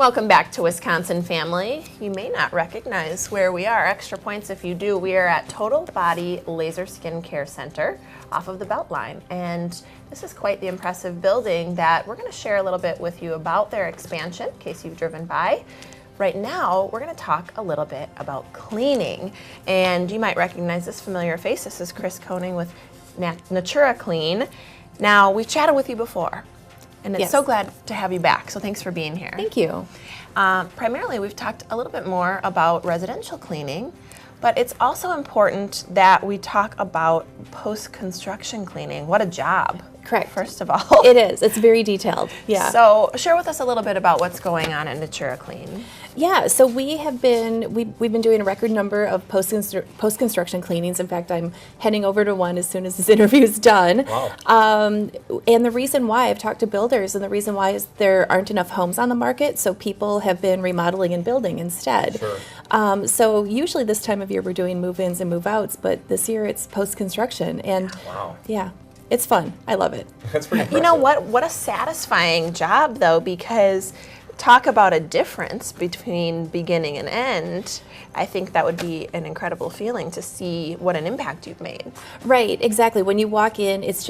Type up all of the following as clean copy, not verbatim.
Welcome back to Wisconsin Family. You may not recognize where we are. Extra points if you do. We are at Total Body Laser Skin Care Center off of the Beltline. And this is quite the impressive building that we're going to share a little bit with you about their expansion in case you've driven by. Right now, we're going to talk a little bit about cleaning. And you might recognize this familiar face. This is Kris Koenig with Natura Clean. Now, we've chatted with you before. And it's so glad to have you back, so thanks for being here. Thank you. Primarily, we've talked a little bit more about residential cleaning, but it's also important that we talk about post-construction cleaning. What a job. Correct. First of all. It is. It's very detailed. Yeah. So share with us a little bit about what's going on at Natura Clean. Yeah, so we've been doing a record number of post-construction cleanings. In fact, I'm heading over to one as soon as this interview is done. Wow. And the reason why, I've talked to builders, and the reason why is there aren't enough homes on the market, so people have been remodeling and building instead. Sure. So usually this time of year we're doing move-ins and move-outs, but this year it's post-construction. And Wow. yeah, it's fun. I love it. That's pretty impressive. You know what a satisfying job though, because talk about a difference between beginning and end. I think that would be an incredible feeling to see what an impact you've made. Right, exactly. When you walk in, it's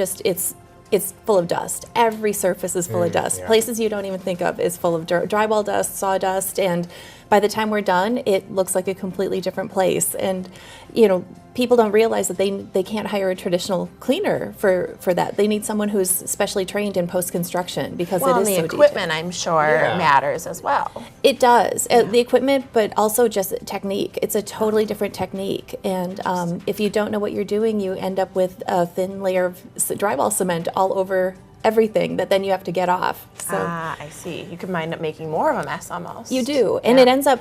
full of dust. Every surface is full of dust. Yeah. Places you don't even think of is full of drywall dust, sawdust, and by the time we're done, it looks like a completely different place. And you know, people don't realize that they can't hire a traditional cleaner for that. They need someone who's specially trained in post-construction because it is the so equipment, detailed. I'm sure, matters as well. It does. The equipment, but also just technique. It's a totally different technique. And if you don't know what you're doing, you end up with a thin layer of drywall cement all over everything that then you have to get off. So I see. You could wind up making more of a mess almost. you do. And it ends up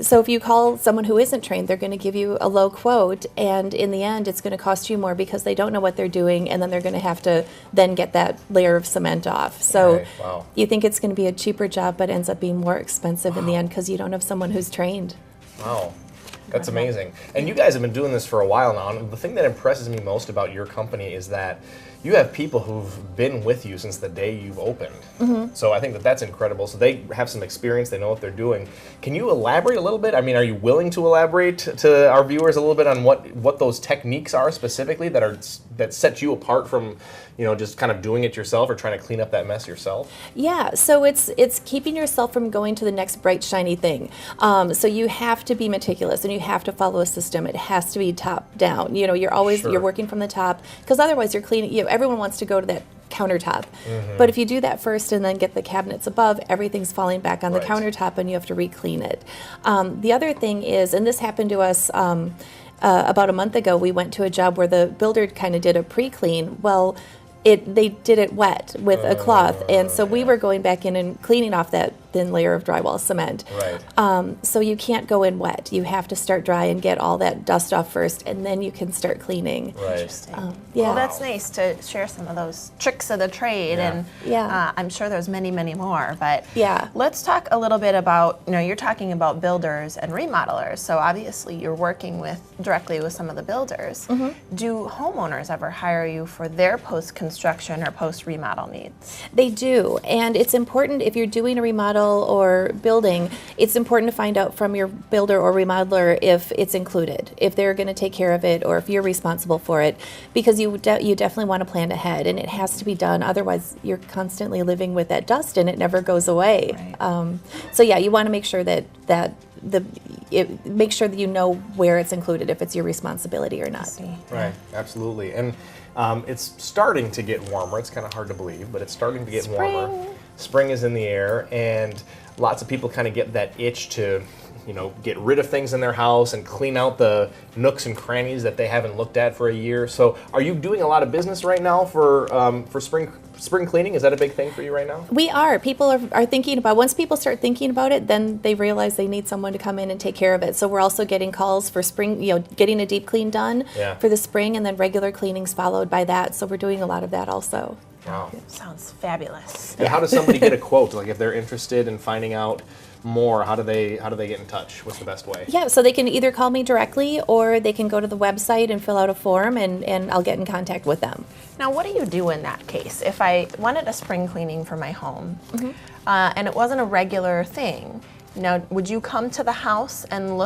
so if you call someone who isn't trained, they're going to give you a low quote, and in the end it's going to cost you more because they don't know what they're doing, and then they're going to have to then get that layer of cement off. So Right. Wow. you think it's going to be a cheaper job, but ends up being more expensive in the end because you don't have someone who's trained. Wow. That's amazing. And you guys have been doing this for a while now. And the thing that impresses me most about your company is that you have people who've been with you since the day you've opened. Mm-hmm. So I think that that's incredible. So they have some experience. They know what they're doing. Can you elaborate a little bit? I mean, are you willing to elaborate to our viewers a little bit on what those techniques are specifically that set you apart from, you know, just kind of doing it yourself or trying to clean up that mess yourself? Yeah, so it's keeping yourself from going to the next bright, shiny thing. So you have to be meticulous and you have to follow a system. It has to be top down. You know, you're working from the top because otherwise you're cleaning. Everyone wants to go to that countertop. Mm-hmm. But if you do that first and then get the cabinets above, everything's falling back on the countertop and you have to re-clean it. The other thing is, and this happened to us about a month ago, we went to a job where the builder kind of did a pre-clean. Well, they did it wet with a cloth, and so we were going back in and cleaning off that thin layer of drywall cement. Right. So you can't go in wet. You have to start dry and get all that dust off first, and then you can start cleaning. Right. Interesting. Yeah. Well, that's nice to share some of those tricks of the trade, and I'm sure there's many, many more. But let's talk a little bit about, you're talking about builders and remodelers, so obviously you're working directly with some of the builders. Mm-hmm. Do homeowners ever hire you for their post-construction or post-remodel needs? They do, and it's important if you're doing a remodel or building, it's important to find out from your builder or remodeler if it's included, if they're going to take care of it, or if you're responsible for it, because you definitely want to plan ahead, and it has to be done. Otherwise, you're constantly living with that dust, and it never goes away. Right. So yeah, you want to make sure make sure that you know where it's included, if it's your responsibility or not. Right, absolutely. And it's starting to get warmer. It's kind of hard to believe, but it's starting to get warmer. Spring is in the air, and lots of people kind of get that itch to, get rid of things in their house and clean out the nooks and crannies that they haven't looked at for a year. So are you doing a lot of business right now for spring cleaning? Is that a big thing for you right now? We are. People are thinking about, once people start thinking about it, then they realize they need someone to come in and take care of it. So we're also getting calls for spring, getting a deep clean done for the spring, and then regular cleanings followed by that. So we're doing a lot of that also. Wow. Sounds fabulous. Yeah, how does somebody get a quote? Like if they're interested in finding out more, how do they get in touch? What's the best way? Yeah, so they can either call me directly or they can go to the website and fill out a form, and I'll get in contact with them. Now, what do you do in that case? If I wanted a spring cleaning for my home and it wasn't a regular thing, now, would you come to the house and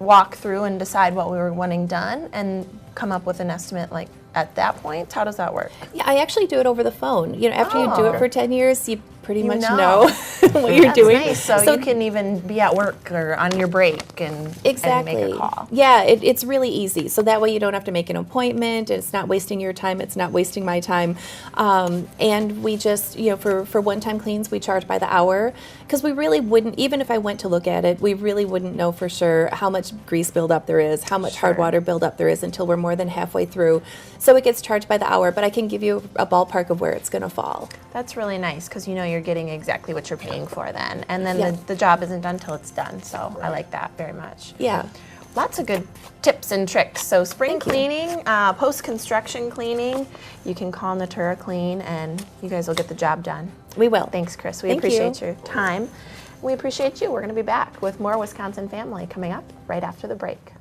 walk through and decide what we were wanting done and come up with an estimate like at that point? How does that work? Yeah, I actually do it over the phone. You know, after you do it for 10 years, you pretty much know. know what you're That's doing. nice. So you can even be at work or on your break and make a call. Yeah, it's really easy. So that way you don't have to make an appointment. It's not wasting your time. It's not wasting my time. And we just, you know, for one-time cleans, we charge by the hour because we really wouldn't, even if I went to look at it, we really wouldn't know for sure how much grease buildup there is, how much hard water buildup there is until we're more than halfway through. So it gets charged by the hour, but I can give you a ballpark of where it's going to fall. That's really nice because you know you're getting exactly what you're paying for then. And then the job isn't done till it's done. So I like that very much. Yeah. Lots of good tips and tricks. So spring cleaning, post-construction cleaning, you can call Natura Clean and you guys will get the job done. We will. Thanks, Kris. We Thank appreciate you. your time. We appreciate you. We're going to be back with more Wisconsin Family coming up right after the break.